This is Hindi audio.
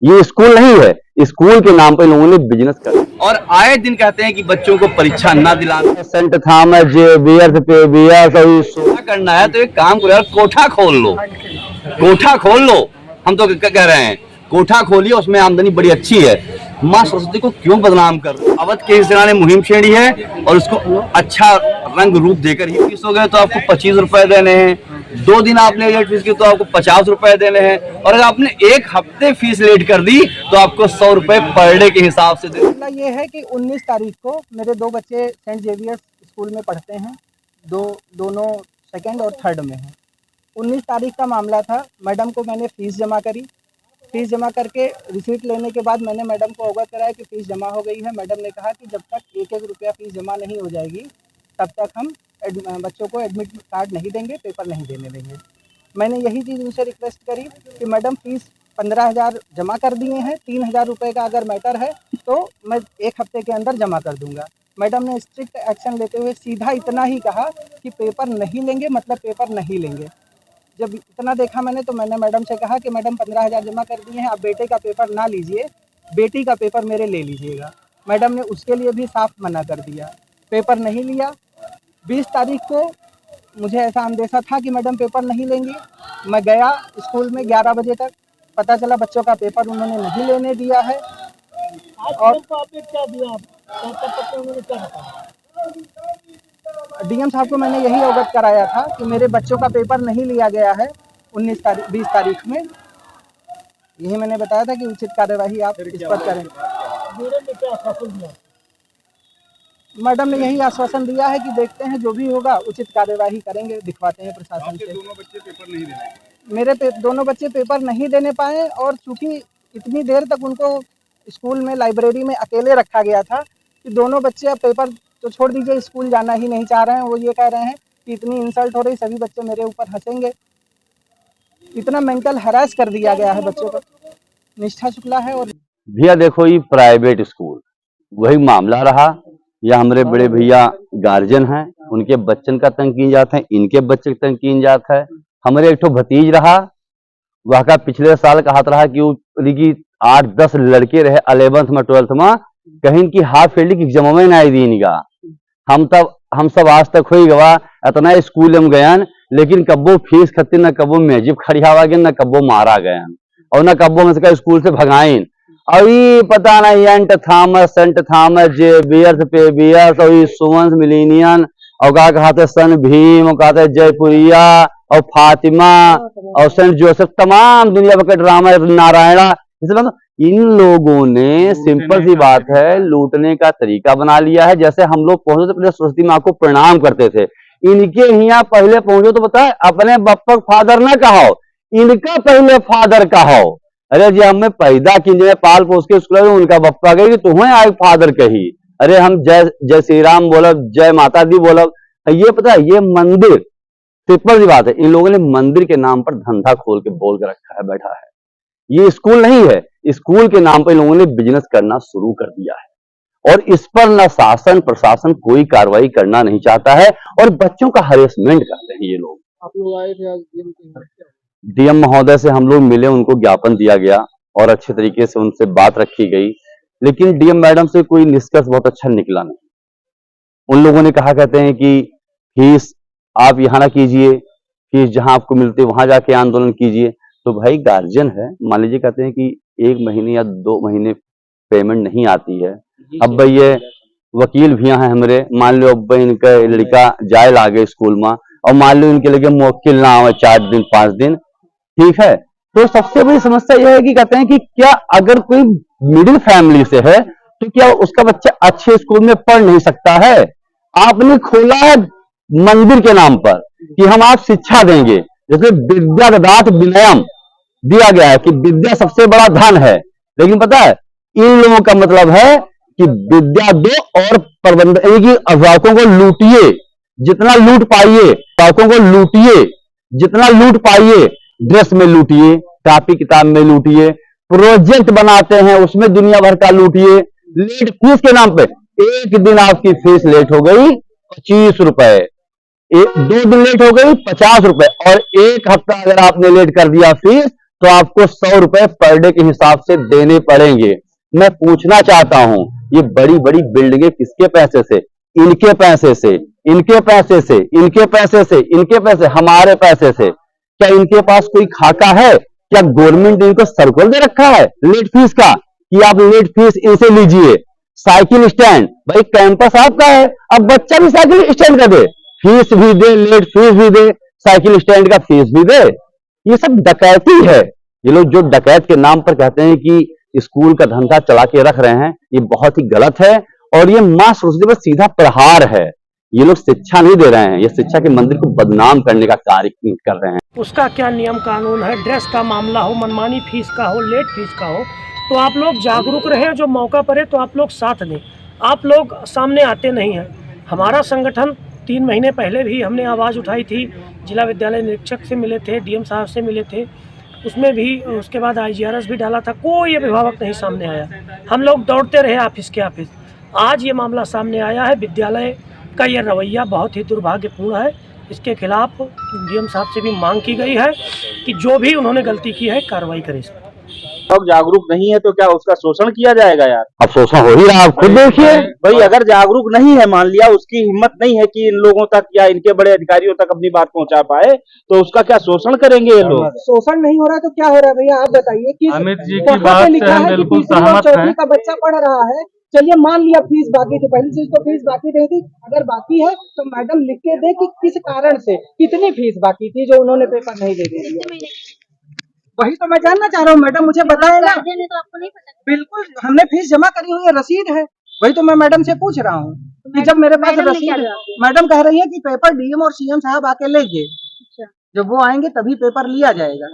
ये स्कूल नहीं है। स्कूल के नाम पर लोगों ने बिजनेस कर और आए दिन कहते हैं कि बच्चों को परीक्षा ना दिलाना। सेंट थॉमस जेवियर्स पे क्या करना है तो एक काम करो यार, कोठा खोल लो, कोठा खोल लो। हम तो कह रहे हैं कोठा खोलिए, उसमें आमदनी बड़ी अच्छी है। माँ सरस्वती को क्यों बदनाम कर रहे हो? अवध के सेना ने मुहिम छेड़ी है और उसको अच्छा रंग रूप देकर ही फीस हो गए तो आपको 25 रुपए देने हैं, 2 दिन आपने लेट फीस की तो आपको 50 रुपए देने हैं, और अगर आपने 1 हफ्ते फीस लेट कर दी तो आपको 100 रुपए पर डे के हिसाब से दे। मामला ये है कि 19 तारीख को मेरे 2 बच्चे सेंट जेवियर्स स्कूल में पढ़ते हैं, दोनों सेकंड और थर्ड में हैं। 19 तारीख का मामला था। मैडम को मैंने फ़ीस जमा करी। फ़ीस जमा करके रिसीट लेने के बाद मैंने मैडम को अवगत कराया कि फ़ीस जमा हो गई है। मैडम ने कहा कि जब तक 1-1 रुपया फ़ीस जमा नहीं हो जाएगी तब तक हम बच्चों को एडमिट कार्ड नहीं देंगे, पेपर नहीं देने देंगे। मैंने यही चीज़ उनसे रिक्वेस्ट करी कि मैडम फ़ीस 15,000 जमा कर दिए हैं, 3,000 रुपये का अगर मैटर है तो मैं 1 हफ्ते के अंदर जमा कर दूंगा। मैडम ने स्ट्रिक्ट एक्शन लेते हुए सीधा इतना ही कहा कि पेपर नहीं लेंगे मतलब पेपर नहीं लेंगे। जब इतना देखा मैंने तो मैंने मैडम से कहा कि मैडम 15,000 जमा कर दिए हैं, आप बेटे का पेपर ना लीजिए, बेटी का पेपर मेरे ले लीजिएगा। मैडम ने उसके लिए भी साफ मना कर दिया, पेपर नहीं लिया। 20 तारीख को मुझे ऐसा अंदेशा था कि मैडम पेपर नहीं लेंगी। मैं गया स्कूल में 11 बजे तक, पता चला बच्चों का पेपर उन्होंने नहीं लेने दिया है। और क्या दिया डीएम साहब को मैंने यही अवगत कराया था कि मेरे बच्चों का पेपर नहीं लिया गया है 20 तारीख में। यही मैंने बताया था कि उचित कार्यवाही आप इस पर करें। मैडम ने यही आश्वासन दिया है कि देखते हैं जो भी होगा उचित कार्यवाही करेंगे, दिखवाते हैं प्रशासन से। दोनों बच्चे पेपर नहीं देने मेरे दोनों बच्चे पेपर नहीं देने पाए और चूंकि इतनी देर तक उनको स्कूल में लाइब्रेरी में अकेले रखा गया था कि दोनों बच्चे अब पेपर तो छोड़ दीजिए, स्कूल जाना ही नहीं चाह रहे हैं। वो ये कह रहे हैं कि इतनी इंसल्ट हो रही, सभी बच्चे मेरे ऊपर हंसेंगे। इतना मेंटल हरास कर दिया गया है बच्चों को। निष्ठा शुक्ला है और भैया देखो ये प्राइवेट स्कूल वही मामला रहा। या हमारे बड़े भैया गार्जियन हैं, उनके बच्चन का तंग की जाता है, इनके बच्चे का तंग की जाता है। हमारे एक ठो भतीज रहा, वह का पिछले साल कहा रहा कि 8-10 लड़के रहे 11th में 12th में, कहीं इनकी हाफ फेल्ड की एग्जाम में ना दी इनका। हम सब आज तक हो गवा इतना स्कूल में गयन, लेकिन कब्बो फीस खत्ती न कब्बो मेजिब खड़ियावा गए न कब्बो मारा गयन और न कब्बो में से स्कूल से भगाइन। अभी पता नहीं सेंट थॉमस जेवियर्स पे बियर्स और सुवंश मिलीनियन और का कहते सन भीम और कहते जयपुरिया और फातिमा और सेंट जोसेफ, तमाम दुनिया भर के ड्रामा नारायणा। इन लोगों ने सिंपल सी बात है लूटने का तरीका बना लिया है। जैसे हम लोग पहुंचे तो पहले सरस्वती माँ को प्रणाम करते थे, इनके यहाँ पहले पहुंचो तो बताए अपने बप्पा फादर ना कहो, इनका पहले फादर कहो। अरे जी हमें पैदा कीजिए पाल पोस के स्कूल में, उनका बप्पा कही तुम्हें आए फादर कही। अरे हम जय श्री राम बोलब, जय माता दी बोलब। ये पता है ये मंदिर, सिंपल सी बात है, इन लोगों ने मंदिर के नाम पर धंधा खोल के बोल के रखा है, बैठा है। ये स्कूल नहीं है, स्कूल के नाम पर लोगों ने बिजनेस करना शुरू कर दिया है और इस पर ना शासन प्रशासन कोई कार्रवाई करना नहीं चाहता है और बच्चों का हरेसमेंट करते हैं ये लोग। आप लोग आए थे आज डीएम महोदय से हम लोग मिले, उनको ज्ञापन दिया गया और अच्छे तरीके से उनसे बात रखी गई, लेकिन डीएम मैडम से कोई निष्कर्ष बहुत अच्छा निकला नहीं। उन लोगों ने कहा कहते हैं कि फीस आप यहाँ ना कीजिए, फीस जहां आपको मिलती है वहां जाके आंदोलन कीजिए। तो भाई गार्जियन है, मान लीजिए कहते हैं कि 1 महीने या 2 महीने पेमेंट नहीं आती है। अब भाई ये वकील भी यहाँ है हमारे, मान लो अब इनका लड़का जाए लागे स्कूल में और मान लो इनके लगे मुवक्किल ना आवे 4 दिन 5 दिन, ठीक है। तो सबसे बड़ी समस्या यह है कि कहते हैं कि क्या अगर कोई मिडिल फैमिली से है तो क्या उसका बच्चा अच्छे स्कूल में पढ़ नहीं सकता है? आपने खोला है मंदिर के नाम पर कि हम आप शिक्षा देंगे, जैसे विद्या ददात विनयम दिया गया है कि विद्या सबसे बड़ा धन है, लेकिन पता है इन लोगों का मतलब है कि विद्या दो और प्रबंधन की अभिभावकों को लूटिए, जितना लूट पाइए, अभिभावकों को लूटिए, जितना लूट पाइए, ड्रेस में लूटिए, कॉपी किताब में लूटिए, प्रोजेक्ट बनाते हैं उसमें दुनिया भर का लूटिए। लेट फीस के नाम पे 1 दिन आपकी फीस लेट हो गई 25 रुपए, 2 दिन लेट हो गई 50 रुपए और 1 हफ्ता अगर आपने लेट कर दिया फीस तो आपको 100 रुपए पर डे के हिसाब से देने पड़ेंगे। मैं पूछना चाहता हूं, ये बड़ी बड़ी बिल्डिंगें किसके पैसे से? इनके पैसे से, इनके पैसे से, इनके पैसे से, इनके पैसे, हमारे पैसे से। क्या इनके पास कोई खाका है? क्या गवर्नमेंट ने इनको सर्कुलर दे रखा है लेट फीस का कि आप लेट फीस इनसे लीजिए? साइकिल स्टैंड, भाई कैंपस आपका है, अब बच्चा भी साइकिल स्टैंड का दे, फीस भी दे, लेट फीस भी दे, साइकिल स्टैंड का फीस भी दे। ये सब डकैती है। ये लोग जो डकैत के नाम पर कहते हैं कि स्कूल का धंधा चला के रख रहे हैं, ये बहुत ही गलत है और ये मां सरस्वती पर सीधा प्रहार है। ये लोग शिक्षा नहीं दे रहे हैं, ये शिक्षा के मंदिर को बदनाम करने का कार्य कर रहे हैं। उसका क्या नियम कानून है, ड्रेस का मामला हो, मनमानी फीस का हो, लेट फीस का हो, तो आप लोग जागरूक रहें। जो मौका पड़े तो आप लोग साथ दें। आप लोग सामने आते नहीं हैं। हमारा संगठन 3 महीने पहले भी हमने आवाज़ उठाई थी, जिला विद्यालय निरीक्षक से मिले थे, डीएम साहब से मिले थे, उसमें भी उसके बाद IGRS भी डाला था, कोई अभिभावक नहीं सामने आया। हम लोग दौड़ते रहे ऑफिस के ऑफिस। आज ये मामला सामने आया है। विद्यालय का ये रवैया बहुत ही दुर्भाग्यपूर्ण है। इसके खिलाफ डीएम साहब से भी मांग की गई है कि जो भी उन्होंने गलती की है कार्रवाई करें। अब जागरूक नहीं है तो क्या उसका शोषण किया जाएगा यार? अब शोषण हो ही रहा, आप खुद देखिए। भाई अगर जागरूक नहीं है, मान लिया उसकी हिम्मत नहीं है कि इन लोगों तक या इनके बड़े अधिकारियों तक अपनी बात पहुंचा पाए, तो उसका क्या शोषण करेंगे ये लोग? शोषण नहीं हो रहा तो क्या हो रहा है भैया, आप बताइए कि अमित जी की वहाँ पे बात से लिखा हम है कि बिल्कुल तीसरी और सहमत चौथी हैं। का बच्चा पढ़ रहा है। चलिए मान लिया फीस बाकी थी, पहली चीज तो फीस बाकी नहीं थी। अगर बाकी है तो मैडम लिख के दे कि किस कारण से, कितनी फीस बाकी थी जो उन्होंने पेपर नहीं दे दिया। वही तो मैं जानना चाह रहा हूँ, मैडम मुझे बताएं ना। तो आपको नहीं पता? बिल्कुल, हमने फीस जमा करी हुई है, रसीद है। वही तो मैं मैडम से पूछ रहा हूँ कि जब मेरे पास मैडम ने रसीद क्या है, जवाब दिया? मैडम कह रही है कि पेपर डीएम और सीएम साहब आके ले गए। अच्छा। जब वो आएंगे तभी पेपर लिया जाएगा।